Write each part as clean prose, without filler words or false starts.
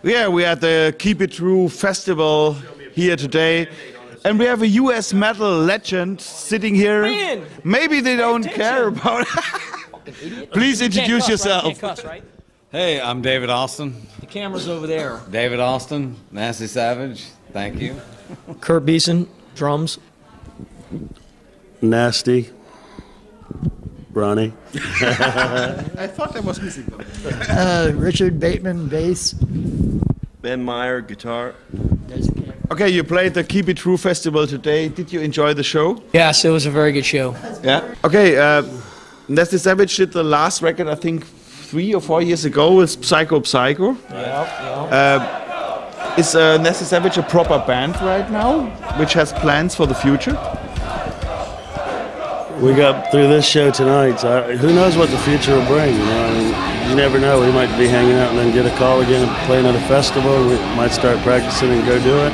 Yeah, we are at the Keep It True festival here today. And we have a US metal legend sitting here. Man. Maybe they don't care about it. Please introduce yourself. Right? You can't cuss, right? Hey, I'm David Austin. The camera's over there. David Austin, Nasty Savage. Thank you. Kurt Beeson, drums. Nasty. Ronnie. I thought I was missing them. Richard Bateman, bass. Ben Meyer, guitar. Okay, you played the Keep It True festival today. Did you enjoy the show? Yes, it was a very good show. Yeah. Okay, Nasty Savage did the last record, I think, 3 or 4 years ago with Psycho Psycho. Yeah. Is Nasty Savage a proper band right now, which has plans for the future? We got through this show tonight, so who knows what the future will bring, you know? I mean, you never know. We might be hanging out and then get a call again and play another festival, and we might start practicing and go do it.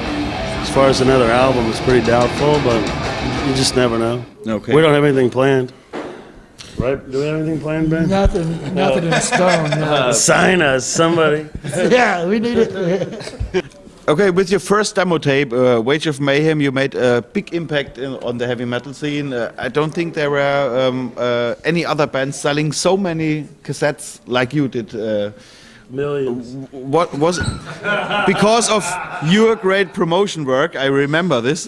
As far as another album, it's pretty doubtful, but you just never know. Okay. We don't have anything planned. Right? Do we have anything planned, Ben? Nothing in stone. No. Sign us, somebody. Yeah, we need it. Okay, with your first demo tape, Wage of Mayhem, you made a big impact on the heavy metal scene. I don't think there were any other bands selling so many cassettes like you did. Millions. What was it? Because of your great promotion work, I remember this.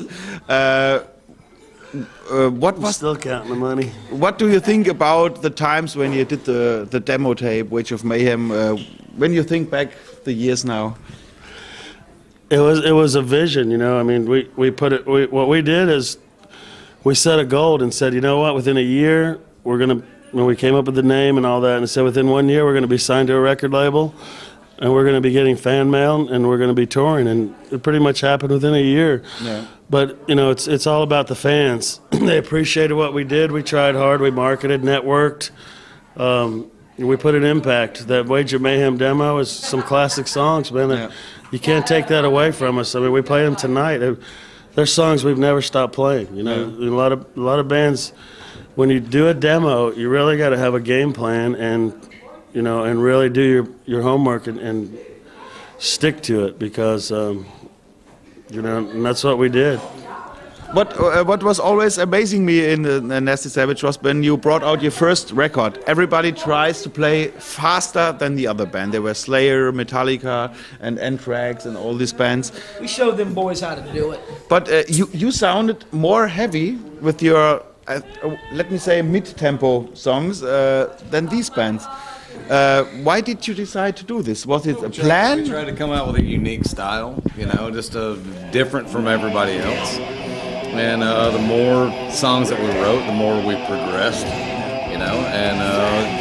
What was Still counting the money. What do you think about the times when you did the demo tape, Wage of Mayhem? When you think back the years now. It was a vision, you know. I mean, what we did is we set a goal and said, you know what, within a year when we came up with the name and all that, and said within 1 year we're going to be signed to a record label, and we're going to be getting fan mail, and we're going to be touring, and it pretty much happened within a year. Yeah. But you know, it's all about the fans. They appreciated what we did. We tried hard. We marketed, networked. We put an impact. That Wage of Mayhem demo is some classic songs, man. Yeah. You can't take that away from us. I mean, we played them tonight. They're songs we've never stopped playing. You know, yeah. A lot of bands, when you do a demo, you really got to have a game plan and, you know, and really do your homework and stick to it because, you know, and that's what we did. What was always amazing me in Nasty Savage was when you brought out your first record. Everybody tries to play faster than the other band. There were Slayer, Metallica, and Anthrax, and all these bands. We showed them boys how to do it. But you sounded more heavy with your, let me say, mid-tempo songs than these bands. Why did you decide to do this? Was it a plan? We tried to come out with a unique style, you know, just different from everybody else. And the more songs that we wrote, the more we progressed, you know, and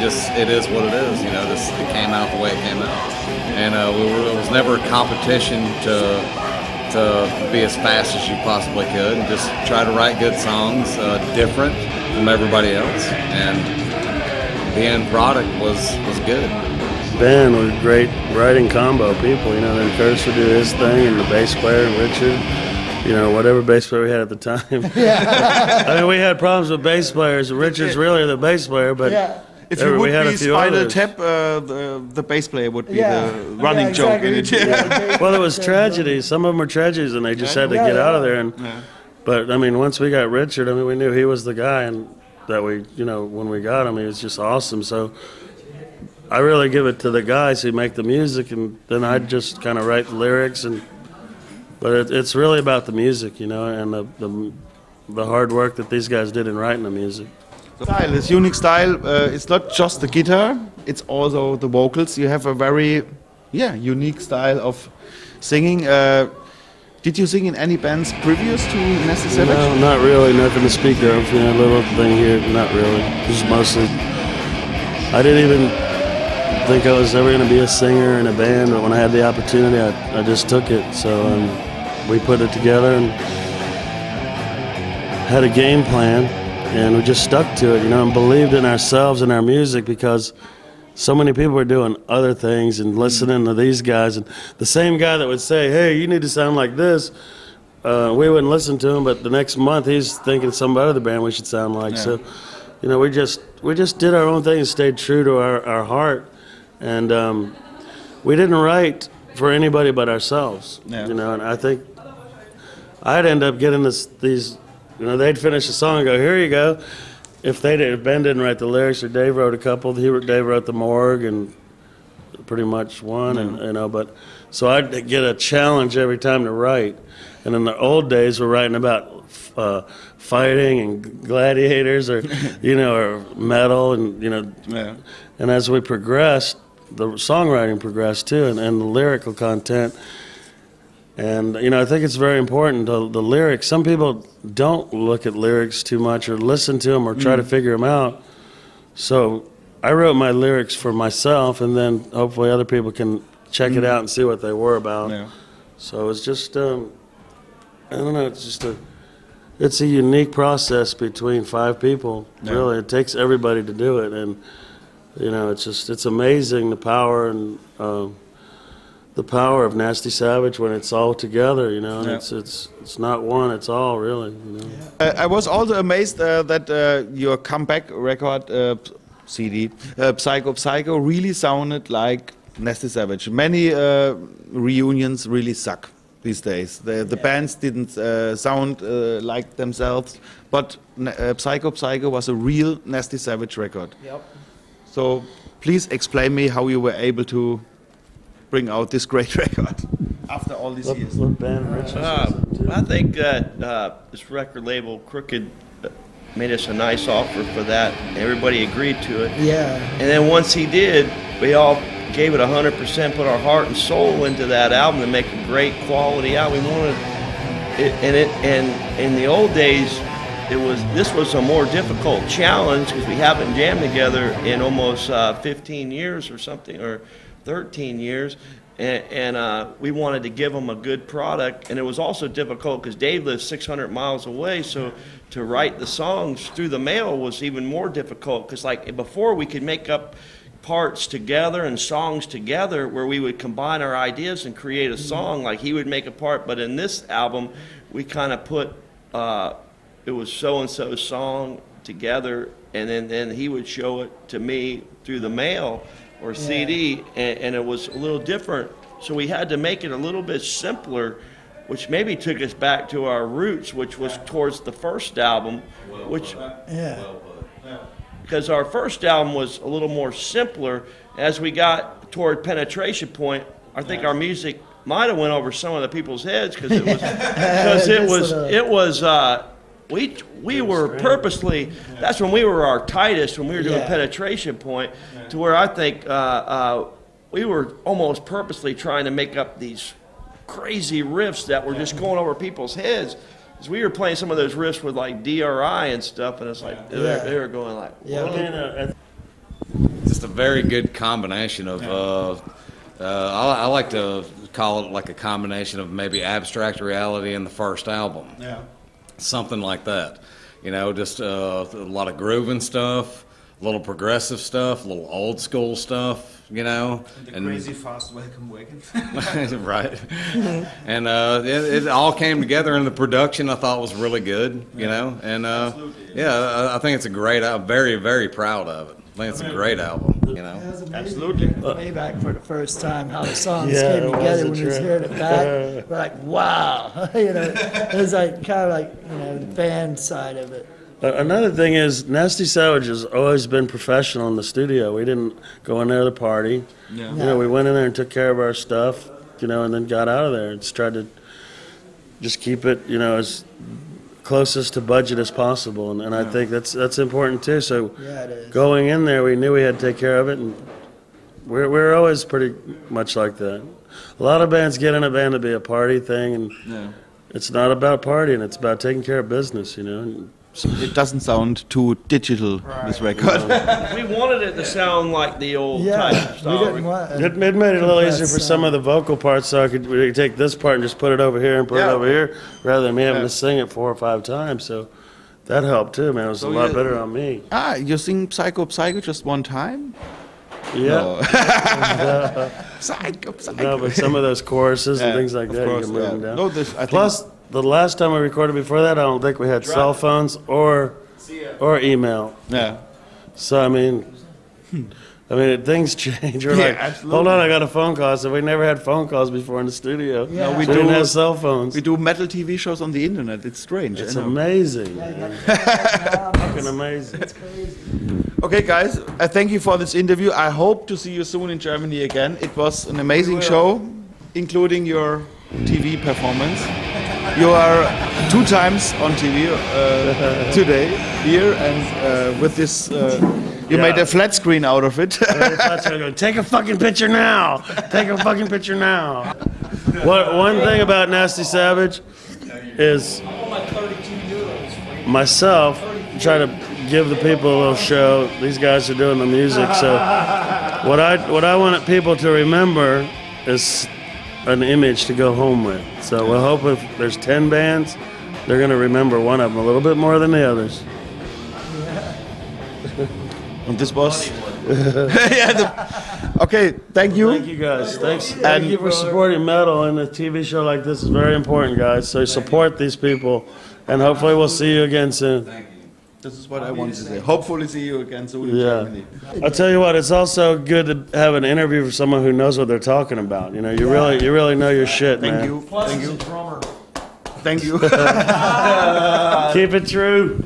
just it is what it is, you know, it came out the way it came out. And it was never a competition to be as fast as you possibly could, and just try to write good songs, different from everybody else, and the end product was good. Ben was a great writing combo people, you know, then Curtis would do his thing, and the bass player, Richard. You know, whatever bass player we had at the time. Yeah. I mean, we had problems with bass players. Richard's really the bass player, but yeah. If you would be Spinal Tap, the bass player would be the running joke in it. Yeah. Well, it was tragedies. Some of them were tragedies, and they just had to get out of there. And but I mean, once we got Richard, I mean, we knew he was the guy, and that we, you know, when we got him, he was just awesome. So I really give it to the guys who make the music, and then I just kind of write the lyrics and. But it's really about the music, you know, and the hard work that these guys did in writing the music. Style, this unique style, it's not just the guitar, it's also the vocals. You have a very, unique style of singing. Did you sing in any bands previous to Nasty Savage? No, not really, nothing to speak of. You know, a little thing here, not really. Just mostly, I didn't even think I was ever going to be a singer in a band, but when I had the opportunity, I just took it. So we put it together and had a game plan, and we just stuck to it, you know, and believed in ourselves and our music because so many people were doing other things and listening to these guys. And the same guy that would say, hey, you need to sound like this, we wouldn't listen to him, but the next month he's thinking some other band we should sound like. Yeah. So, you know, we just did our own thing and stayed true to our heart. And we didn't write for anybody but ourselves. Yeah. You know, and I think I'd end up getting these. You know, they'd finish a song and go, "Here you go." If Ben didn't write the lyrics, or Dave wrote a couple, Dave wrote the morgue and pretty much one, and you know. But so I'd get a challenge every time to write. And in the old days, we're writing about fighting and gladiators, or you know, or metal, and you know. Yeah. And as we progressed, the songwriting progressed too, and the lyrical content. And, you know, I think it's very important, the lyrics. Some people don't look at lyrics too much or listen to them or try to figure them out. So I wrote my lyrics for myself, and then hopefully other people can check it out and see what they were about. Yeah. So it's just, I don't know, it's a unique process between 5 people, really. It takes everybody to do it. And, you know, it's amazing the power and the power of Nasty Savage when it's all together, you know. Yeah. It's not one, it's all, really, you know. I was also amazed that your comeback record CD, Psycho Psycho, really sounded like Nasty Savage. Many reunions really suck these days. The bands didn't sound like themselves, but Psycho Psycho was a real Nasty Savage record. Yep. So please explain me how you were able to bring out this great record after all these years. What band Rich I think that this record label, Crooked, made us a nice offer for that. Everybody agreed to it. Yeah. And then once he did, we all gave it 100%, put our heart and soul into that album to make a great quality album. We wanted it, and in the old days, this was a more difficult challenge because we haven't jammed together in almost 15 years or something, or 13 years, and we wanted to give them a good product. And it was also difficult because Dave lives 600 miles away, so to write the songs through the mail was even more difficult, because like before we could make up parts together and songs together where we would combine our ideas and create a song. Like he would make a part, but in this album we kind of put it was so-and-so song together, and then he would show it to me through the mail or CD, and it was a little different. So we had to make it a little bit simpler, which maybe took us back to our roots, which was towards the first album, which because our first album was a little more simpler. As we got toward Penetration Point, I think our music might have went over some of the people's heads, because it was we were purposely, that's when we were our tightest, when we were doing Penetration Point, to where I think we were almost purposely trying to make up these crazy riffs that were just going over people's heads. Because we were playing some of those riffs with like DRI and stuff, and it's like they were going like, Just a very good combination of I like to call it like a combination of maybe abstract reality in the first album. Yeah. Something like that. You know, just a lot of grooving stuff, a little progressive stuff, a little old school stuff, you know. And the crazy fast welcome wagon. Right. And it all came together, and the production I thought was really good, you know. And I think it's a great album. Very, very proud of it. I think it's a great album, you know. It was amazing. Absolutely. Way back for the first time, how the songs Yeah, came it together was when a we was trip. hearing it back. We're like, wow. You know, it was like kind of like, you know, the band side of it. Another thing is, Nasty Savage has always been professional in the studio. We didn't go in there to party. Yeah. You know, we went in there and took care of our stuff, you know, and then got out of there and just tried to just keep it, you know, as closest to budget as possible. And I think that's important too. So Yeah, it is. going in there, we knew we had to take care of it, and we're always pretty much like that. A lot of bands get in a band to be a party thing, and it's not about partying. It's about taking care of business, you know. It doesn't sound too digital, this record. we wanted it to sound like the old Yeah, type we style. didn't want It made it a little easier for some of the vocal parts, so we could take this part and just put it over here and put it over here, rather than me having to sing it 4 or 5 times. So that helped too, man. It was a lot better on me. You sing Psycho Psycho just one time? Yeah. Psycho Psycho. No, but some of those choruses and things like that, you can move them down. No, this, I think Plus, the last time we recorded before that, I don't think we had cell phones or email. yeah. So, I mean, I mean, things change. We're Yeah, like, absolutely. hold on, I got a phone call. So we never had phone calls before in the studio. Yeah. we didn't do- have cell phones. We do metal TV shows on the internet. It's strange. It's I know. amazing. Fucking It's amazing. crazy. Okay, guys, I thank you for this interview. I hope to see you soon in Germany again. It was an amazing show, including your TV performance. You are 2 times on TV today here, and with this, you Yeah. made a flat screen out of it. Take a fucking picture now. Take a fucking picture now. One thing about Nasty Savage is myself try to give the people a little show. These guys are doing the music, so what I want people to remember is an image to go home with. So we'll hope if there's 10 bands, they're gonna remember one of them a little bit more than the others. And this was. Okay, thank you. Thank you guys. Thank you for supporting metal, and a TV show like this is very important, guys. So support these people, and hopefully we'll see you again soon. This is what I wanted to say. Hopefully, see you again soon in Yeah. Germany. I'll tell you what, it's also good to have an interview with someone who knows what they're talking about. You know, you really know your shit, man. Thank you. Plus, Thank he's you. a drummer. Thank you. Keep it true.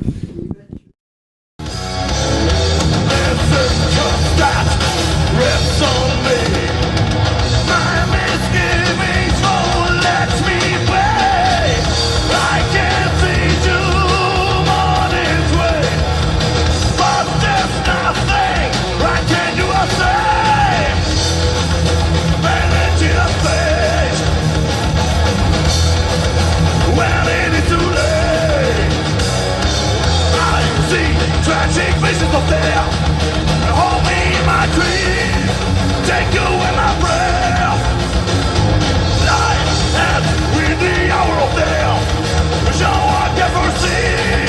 Tragic visions of death, hold me in my dreams, take you in my breath. Life ends with the hour of death, which no one can foresee.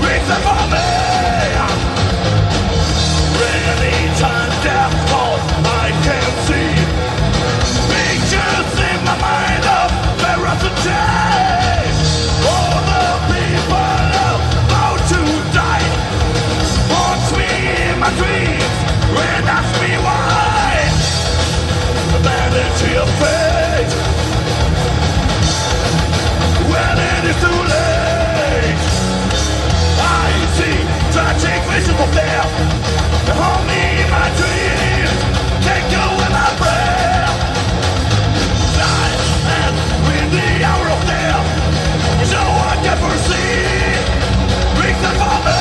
Reason for me, anytime death falls, I can see pictures in my mind of ferocity. All the people about to die. My dreams, and ask me why. The vanity of fate, when it is too late. I see tragic visions of death, that hold me in my dreams, take you in my breath. Life ends with the hour of death, which no one can foresee. Reason for me.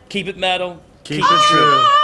Keep it metal. Keep it true.